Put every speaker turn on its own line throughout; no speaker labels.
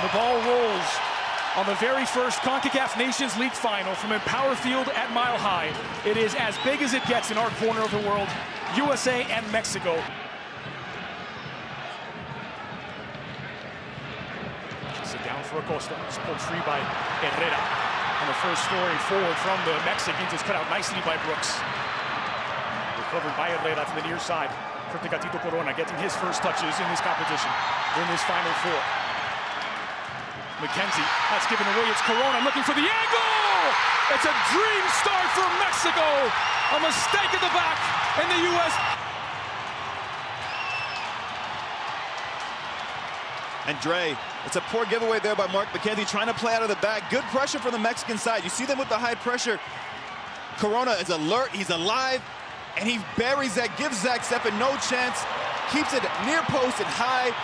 And the ball rolls on the very first Concacaf Nations League final from Empower Field at Mile High. It is as big as it gets in our corner of the world, USA and Mexico. Sit down for Acosta. It's pulled free by Herrera. And the first story forward from the Mexicans is cut out nicely by Brooks. Recovered by Herrera to the near side. For Tecatito Corona getting his first touches in this competition, in this Final Four. McKenzie, that's given away. It's Corona looking for the angle! It's a dream start for Mexico! A mistake at the back, and the U.S.
And Dre, it's a poor giveaway there by Mark McKenzie, trying to play out of the back. Good pressure from the Mexican side. You see them with the high pressure. Corona is alert, he's alive, and he buries that, gives Zach Steffen no chance, keeps it near post and high.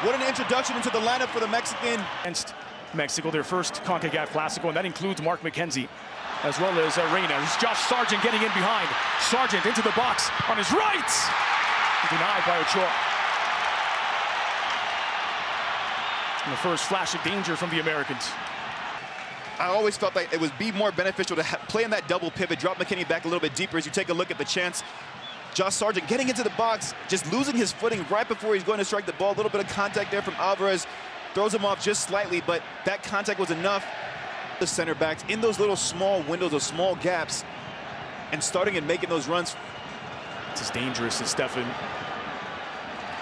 What an introduction into the lineup for the Mexican.
Against Mexico, their first CONCACAF Classico, and that includes Mark McKenzie, as well as Reyna. There's Josh Sargent getting in behind. Sargent into the box on his right. Denied by Ochoa. And the first flash of danger from the Americans.
I always felt like it would be more beneficial to play in that double pivot, drop McKennie back a little bit deeper as you take a look at the chance. Josh Sargent getting into the box, just losing his footing right before he's going to strike the ball. A little bit of contact there from Alvarez. Throws him off just slightly, but that contact was enough. The center backs in those little small windows, those small gaps, and starting and making those runs.
It's as dangerous as Steffen.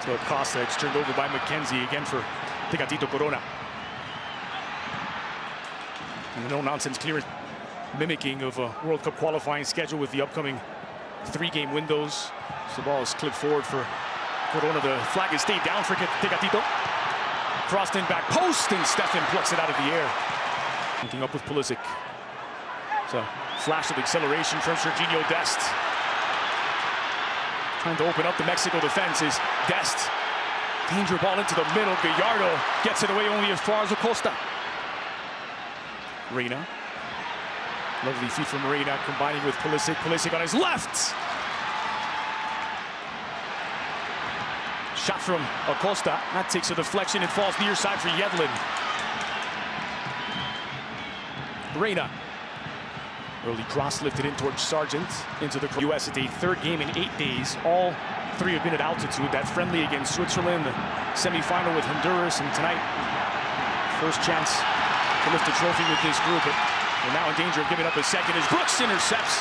So Acosta, it's turned over by McKenzie again for Tecatito Corona. And the no-nonsense clearance, mimicking of a World Cup qualifying schedule with the upcoming 3-game windows. So the ball is clipped forward for Corona. The flag is stayed down for Tecatito. Crossed in back post, and Steffen plucks it out of the air. Linking up with Pulisic. So flash of acceleration from Serginho Dest. Trying to open up the Mexico defense is Dest. Danger ball into the middle. Gallardo gets it away only as far as Acosta. Reyna. Lovely feet from Reyna combining with Pulisic. Pulisic on his left. Shot from Acosta. That takes a deflection and falls near side for Yedlin. Reyna. Early cross lifted in towards Sargent. Into the U.S. It's a 3rd game in 8 days. All 3 have been at altitude. That friendly against Switzerland, the semi-final with Honduras, and tonight, first chance to lift a trophy with this group. But we're now in danger of giving up a second as Brooks intercepts.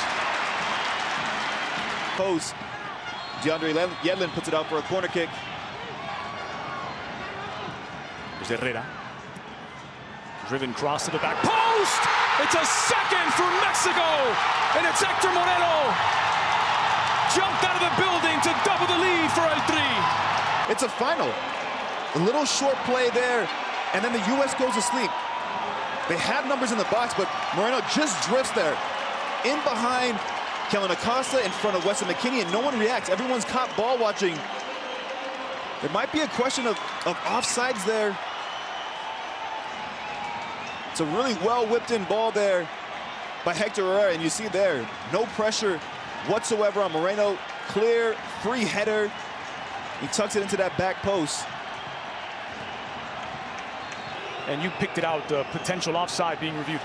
Post. DeAndre Yedlin puts it out for a corner kick.
There's Herrera. Driven cross to the back post. It's a second for Mexico. And it's Hector Moreno. Jumped out of the building to double the lead for El Tri.
It's a final. A little short play there. And then the U.S. goes to sleep. They have numbers in the box, but Moreno just drifts there. In behind Kellen Acosta, in front of Weston McKennie, and no one reacts. Everyone's caught ball watching. There might be a question of offsides there. It's a really well whipped in ball there by Hector Herrera, and you see there, no pressure whatsoever on Moreno. Clear, free header. He tucks it into that back post.
And you picked it out, potential offside being reviewed.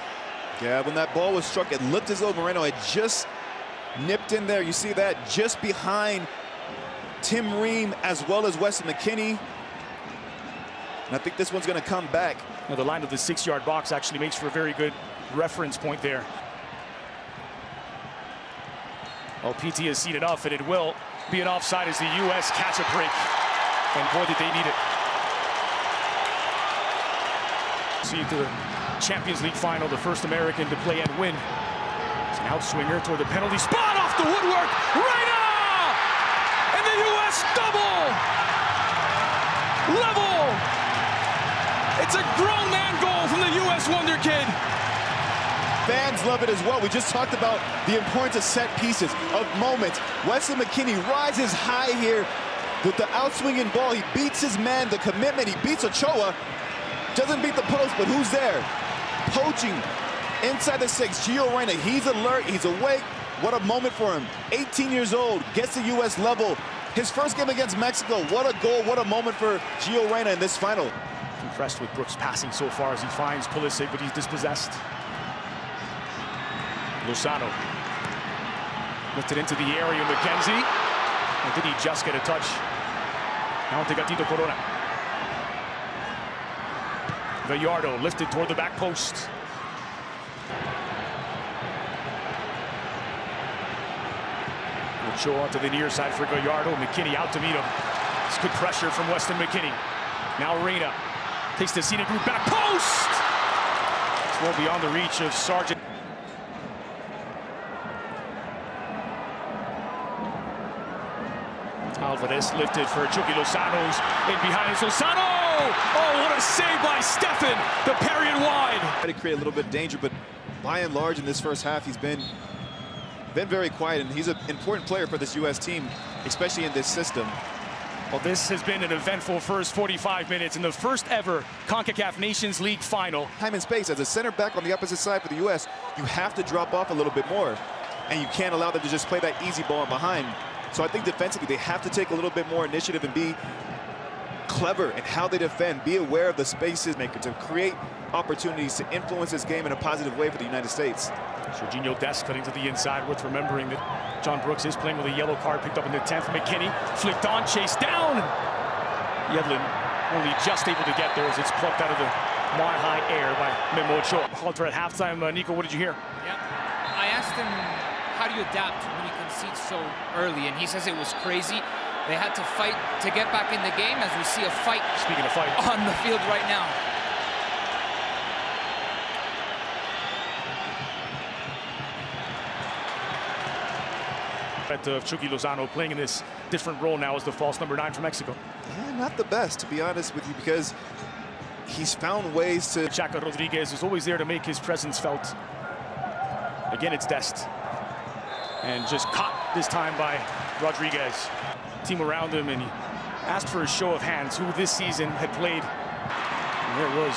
Yeah, when that ball was struck, it looked as though Moreno had just nipped in there. You see that just behind Tim Ream as well as Weston McKennie. And I think this one's going to come back.
Now, the line of the 6-yard box actually makes for a very good reference point there. Well, PT has seen enough, and it will be an offside as the U.S. catch a break. And boy, did they need it. See to the Champions League final, the first American to play and win. It's an outswinger toward the penalty spot, off the woodwork. Reyna! And the U.S. double! Level! It's a grown man goal from the U.S. Wonder Kid.
Fans love it as well. We just talked about the importance of set pieces, of moments. Weston McKennie rises high here with the outswinging ball. He beats his man, the commitment. He beats Ochoa. Doesn't beat the post, but who's there? Poaching inside the 6. Gio Reyna, he's alert, he's awake. What a moment for him. 18 years old, gets the U.S. level. His first game against Mexico. What a goal, what a moment for Gio Reyna in this final.
Impressed with Brooks' passing so far as he finds Pulisic, but he's dispossessed. Lozano lifted into the area. McKenzie. Or did he just get a touch? Now to Gatito Corona. Gallardo lifted toward the back post. Ochoa to the near side for Gallardo. McKennie out to meet him. It's good pressure from Weston McKennie. Now Reyna takes the scenic route back post. It's well beyond the reach of Sargent. Alvarez lifted for Chucky Lozano's in behind Lozano. Oh, what a save by Stefan. The parry and wide.
Try to create a little bit of danger, but by and large in this first half, he's been very quiet, and he's an important player for this U.S. team, especially in this system.
Well, this has been an eventful first 45 minutes in the first ever Concacaf Nations League final.
Time and space. As a center back on the opposite side for the U.S., you have to drop off a little bit more, and you can't allow them to just play that easy ball behind. So I think defensively, they have to take a little bit more initiative and be clever in how they defend, be aware of the spaces maker to create opportunities to influence this game in a positive way for the United States.
Jorginho Dest cutting to the inside. Worth remembering that John Brooks is playing with a yellow card picked up in the 10th. McKennie flicked on, chased down. Yedlin only just able to get there as it's plucked out of the mile-high air by Memo Ochoa. Halter at halftime. Nico, what did you hear?
Yeah, I asked him, how do you adapt when you concede so early? And he says it was crazy. They had to fight to get back in the game, as we see a fight.
Speaking of fight,
on the field right now.
Of Chucky Lozano playing in this different role now as the false number 9 for Mexico.
Yeah, not the best, to be honest with you, because he's found ways to...
Chaca Rodriguez is always there to make his presence felt. Again, it's Dest. And just caught this time by Rodriguez. Team around him, and he asked for a show of hands who this season had played. And there was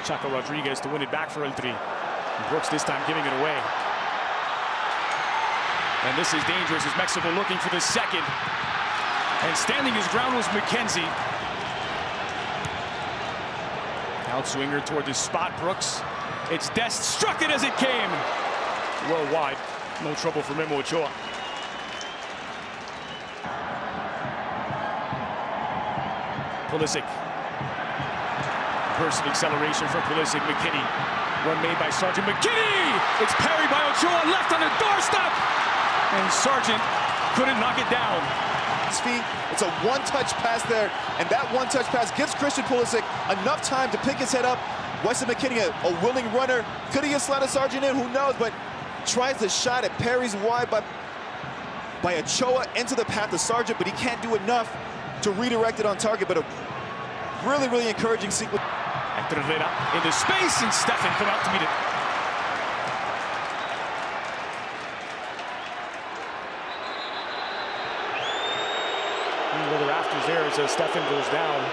Chaca Rodriguez to win it back for El Tri. And Brooks this time giving it away. And this is dangerous as Mexico looking for the second. And standing his ground was McKenzie. Outswinger toward the spot, Brooks. It's Dest, struck it as it came. Well wide, no trouble for Memo Ochoa. Pulisic. Burst of acceleration from Pulisic. McKennie. Run made by Sargent. McKennie! It's parried by Ochoa, left on the doorstep! And Sargent couldn't knock it down.
His feet, it's a one-touch pass there, and that one-touch pass gives Christian Pulisic enough time to pick his head up. Weston McKennie, a willing runner. Could he have slotted Sargent in? Who knows? But tries the shot. It parries wide by Ochoa into the path of Sargent, but he can't do enough to redirect it on target. But a really, really encouraging sequence.
Hector Herrera into space, and Stefan come out to meet it. The rafters there as Stefan goes down.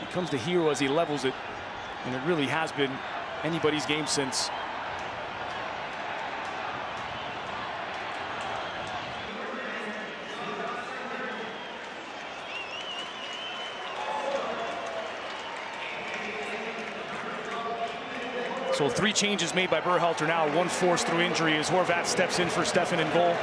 He comes the hero as he levels it, and it really has been anybody's game since. So 3 changes made by Berhalter now, 1 forced through injury as Horvat steps in for Stefan in goal.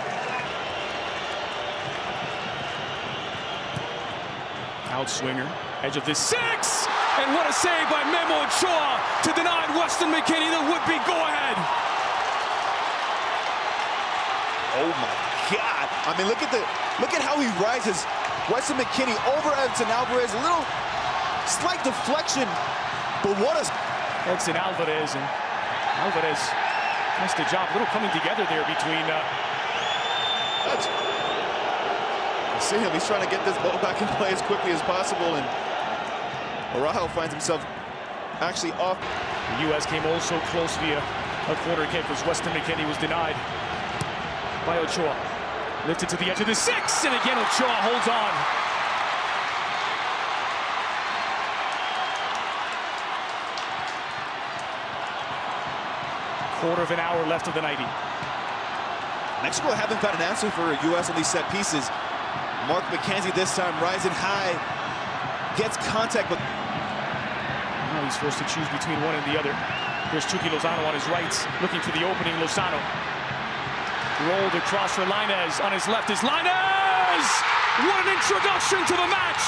Outswinger, edge of the 6, and what a save by Memo Ochoa to deny Weston McKennie the would-be go-ahead.
Oh my God! I mean, look at how he rises. Weston McKennie over Edson Alvarez, a little slight deflection, but what a...
Edson Alvarez, and Alvarez nice the job. A little coming together there between.
See him, he's trying to get this ball back in play as quickly as possible, and Araujo finds himself actually off.
The U.S. came also close via a corner kick as Weston McKennie was denied by Ochoa. Lifted to the edge of the 6, and again Ochoa holds on. Quarter of an hour left of the 90.
Mexico haven't found an answer for U.S. on these set pieces. Mark McKenzie this time rising high. gets contact, but
now he's forced to choose between one and the other. Here's Chucky Lozano on his right, looking for the opening. Lozano rolled across for Lainez. On his left is Lainez! What an introduction to the match!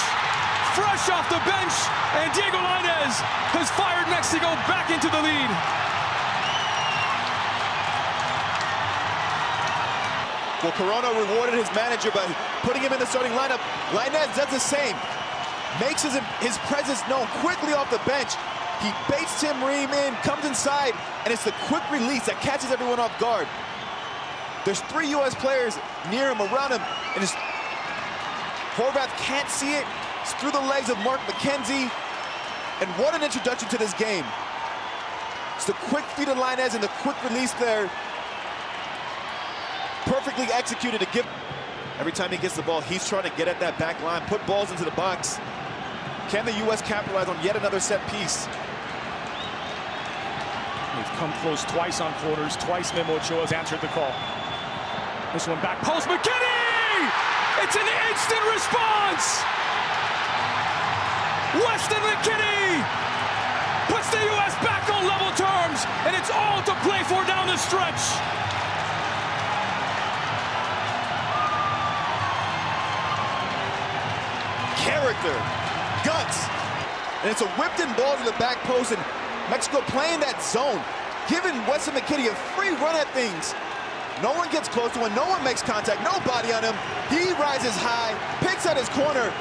Fresh off the bench, and Diego Lainez has fired Mexico back into the lead.
well, Corona rewarded his manager by putting him in the starting lineup. Lainez does the same. Makes his presence known quickly off the bench. He baits Tim Ream in, comes inside, and it's the quick release that catches everyone off guard. There's 3 U.S. players near him, around him, and Horvath can't see it. It's through the legs of Mark McKenzie, and what an introduction to this game. It's the quick feed of Lainez and the quick release there. Perfectly executed to give. Every time he gets the ball, he's trying to get at that back line, put balls into the box. Can the U.S. capitalize on yet another set piece?
They've come close twice on corners. Twice Memo Ochoa has answered the call. This one back post, McKennie! It's an instant response! Weston McKennie puts the U.S. back on level terms, and it's all to play for down the stretch.
Character, guts, and it's a whipped-in ball to the back post, and Mexico playing that zone, giving Weston McKennie a free run at things. No one gets close to him, no one makes contact, no body on him. He rises high, picks at his corner.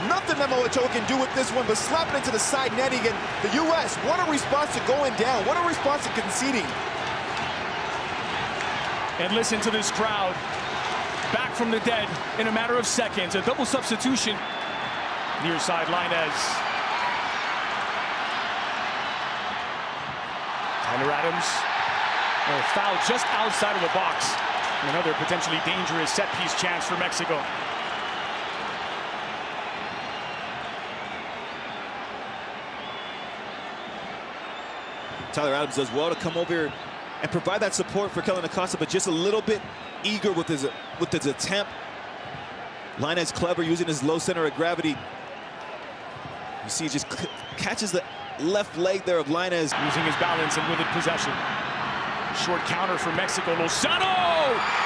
Nothing Memo Ochoa can do with this one, but slap it into the side netting. And the U.S., what a response to going down. What a response to conceding.
And listen to this crowd. Back from the dead in a matter of seconds. A double substitution. Near side, Lainez. Tyler Adams. Foul just outside of the box. Another potentially dangerous set-piece chance for Mexico.
Tyler Adams does well to come over here and provide that support for Kellyn Acosta, but just a little bit eager with his attempt. Lainez clever using his low center of gravity. You see, he just catches the left leg there of Lainez.
Using his balance and with it possession. Short counter for Mexico. Lozano!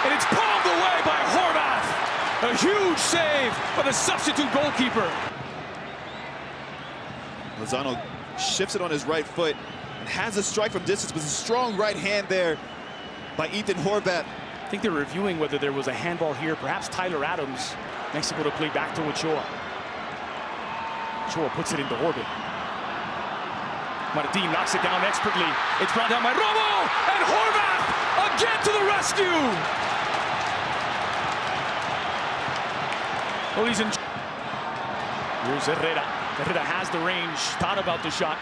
And it's palmed away by Horvath. A huge save by the substitute goalkeeper.
Lozano shifts it on his right foot and has a strike from distance with a strong right hand there by Ethan Horvath.
I think they're reviewing whether there was a handball here. Perhaps Tyler Adams. Mexico to play back to Ochoa. Ochoa puts it into orbit. Martin knocks it down expertly. It's brought down by Romo, and Horvath again to the rescue. Oh, he's in. Here's Herrera. Herrera has the range. Thought about the shot.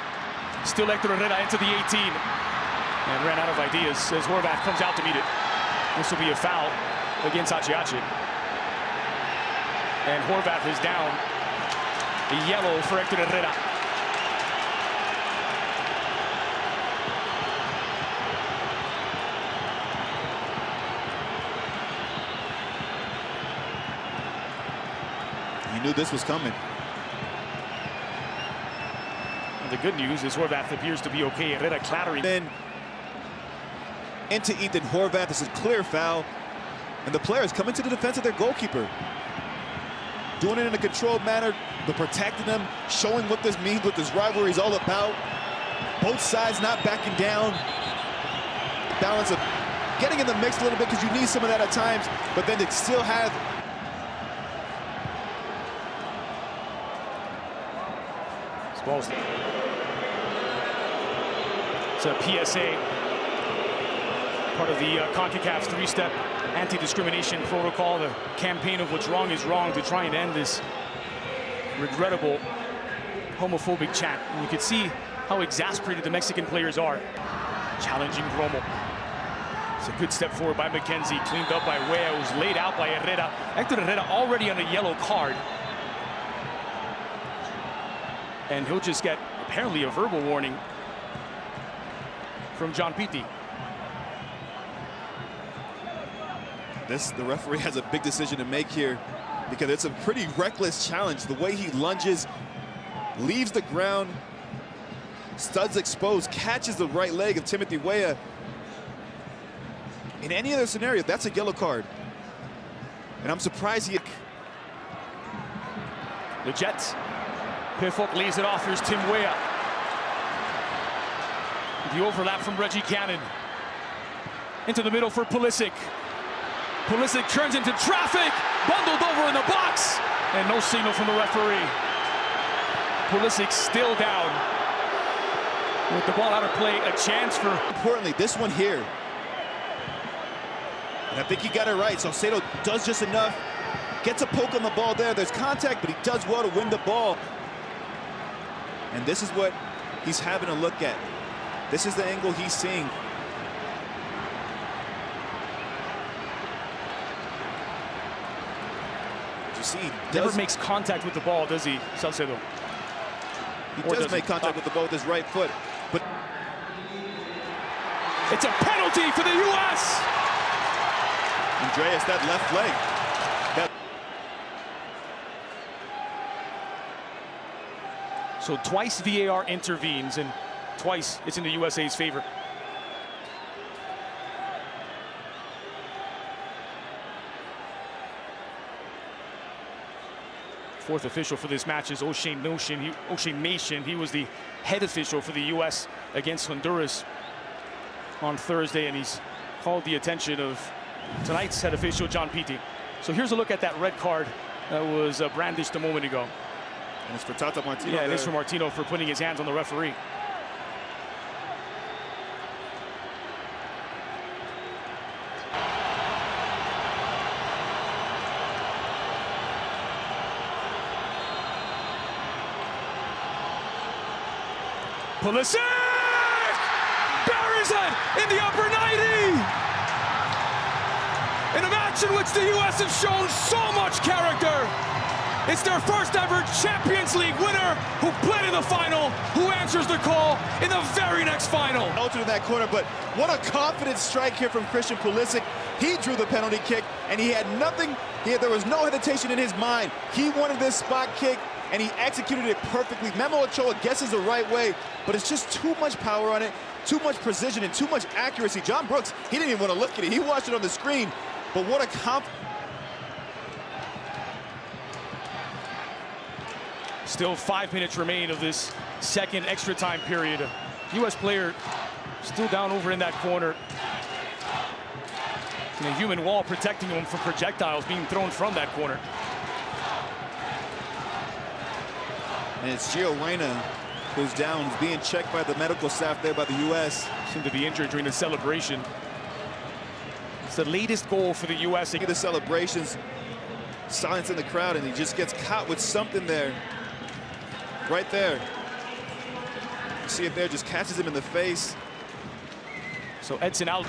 Still Hector Herrera into the 18. And ran out of ideas as Horvath comes out to meet it. This will be a foul against Achiachi. And Horvath is down. A yellow for Hector Herrera.
You knew this was coming.
And the good news is Horvath appears to be okay. Herrera clattering.
Then into Ethan Horvath. This is clear foul. And the players come into the defense of their goalkeeper. Doing it in a controlled manner, but protecting them, showing what this means, what this rivalry is all about. Both sides not backing down. Balance of getting in the mix a little bit because you need some of that at times, but then to still have
It's a PSA, part of the Concacaf's 3-step anti-discrimination protocol, the campaign of what's wrong is wrong, to try and end this regrettable homophobic chant. And you can see how exasperated the Mexican players are. Challenging Romo. It's a good step forward by McKenzie, cleaned up by Wea, who's laid out by Herrera. Hector Herrera already on a yellow card. And he'll just get apparently a verbal warning from John Pitti.
The referee has a big decision to make here because it's a pretty reckless challenge. The way he lunges leaves the ground, studs exposed, catches the right leg of Timothy Weah. In any other scenario, that's a yellow card. And I'm surprised he...
The Jets. Pifuk lays it off. Here's Tim Weah. The overlap from Reggie Cannon. Into the middle for Pulisic. Pulisic turns into traffic. Bundled over in the box. And no signal from the referee. Pulisic still down. With the ball out of play, a chance for...
Importantly, this one here. And I think he got it right. Salcedo does just enough. Gets a poke on the ball there. There's contact, but he does well to win the ball. And this is what he's having a look at. This is the angle he's seeing. You see, he
never makes contact with the ball, does he, Salcedo?
He does make contact with the ball with his right foot, but
it's a penalty for the U.S.
Andreas, that left leg.
So twice VAR intervenes, and twice it's in the USA's favor. Fourth official for this match is O'Shane Nation. He was the head official for the U.S. against Honduras on Thursday, and he's called the attention of tonight's head official, John Pitti. So here's a look at that red card that was brandished a moment ago.
And it's for Tata Martino.
Yeah, it is for Martino for putting his hands on the referee. Pulisic buries it in the upper 90. In a match in which the U.S. have shown so much character. It's their first ever Champions League winner who played in the final, who answers the call in the very next final.
Altered in that corner, but what a confident strike here from Christian Pulisic. He drew the penalty kick, and he had nothing. There was no hesitation in his mind. He wanted this spot kick, and he executed it perfectly. Memo Ochoa guesses the right way, but it's just too much power on it, too much precision, and too much accuracy. John Brooks, he didn't even want to look at it. He watched it on the screen, but what a
Still 5 minutes remain of this second extra time period. A U.S. player still down over in that corner. And a human wall protecting him from projectiles being thrown from that corner.
And it's Gio Reyna who's down, being checked by the medical staff there by the U.S.
Seemed to be injured during the celebration. It's the latest goal for the U.S.
The celebrations, silence in the crowd, and he just gets caught with something there. Right there. You see it there, just catches him in the face.
So Edson out.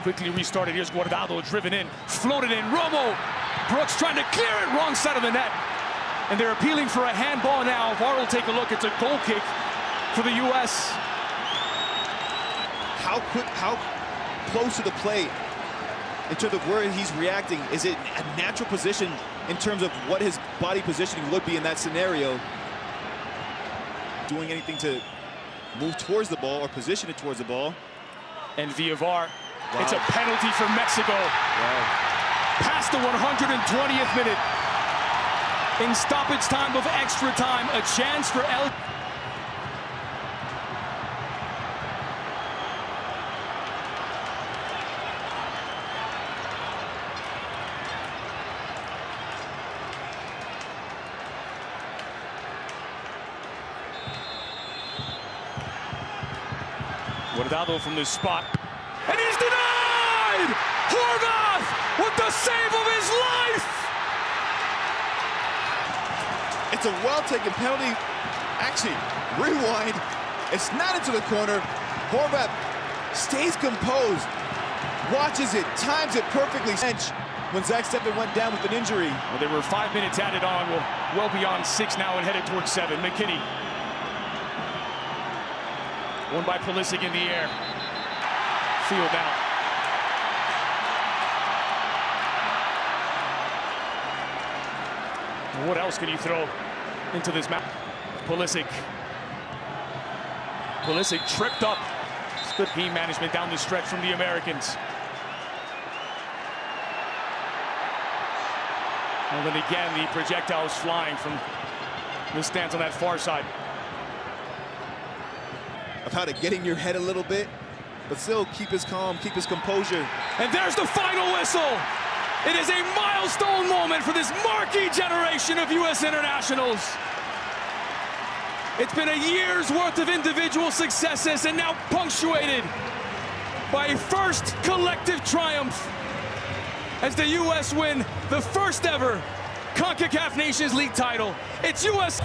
Quickly restarted. Here's Guardado driven in, floated in. Romo. Brooks trying to clear it, wrong side of the net. And they're appealing for a handball now. VAR will take a look. It's a goal kick for the U.S.
How close to the plate in terms of where he's reacting? Is it a natural position in terms of what his body positioning would be in that scenario? Doing anything to move towards the ball or position it towards the ball.
And via VAR, it's a penalty for Mexico.
Wow.
Past the 120th minute. In stoppage time of extra time, a chance for Guardado from this spot, and he's denied! Horvath with the save of his life!
It's a well-taken penalty. Actually, rewind. It's not into the corner. Horvath stays composed, watches it, times it perfectly. When Zach Steffen went down with an injury.
Well, there were 5 minutes added on. We're well beyond 6 now and headed towards 7. McKennie. One by Pulisic in the air. Field out. What else can you throw into this match. Pulisic tripped up. It's good team management down the stretch from the Americans. And then again, the projectiles flying from the stance on that far side.
Of how to get in your head a little bit, but still keep his calm, keep his composure.
And there's the final whistle. It is a milestone moment for this marquee generation of U.S. internationals. It's been a year's worth of individual successes and now punctuated by a first collective triumph as the U.S. win the first ever Concacaf Nations League title. It's U.S.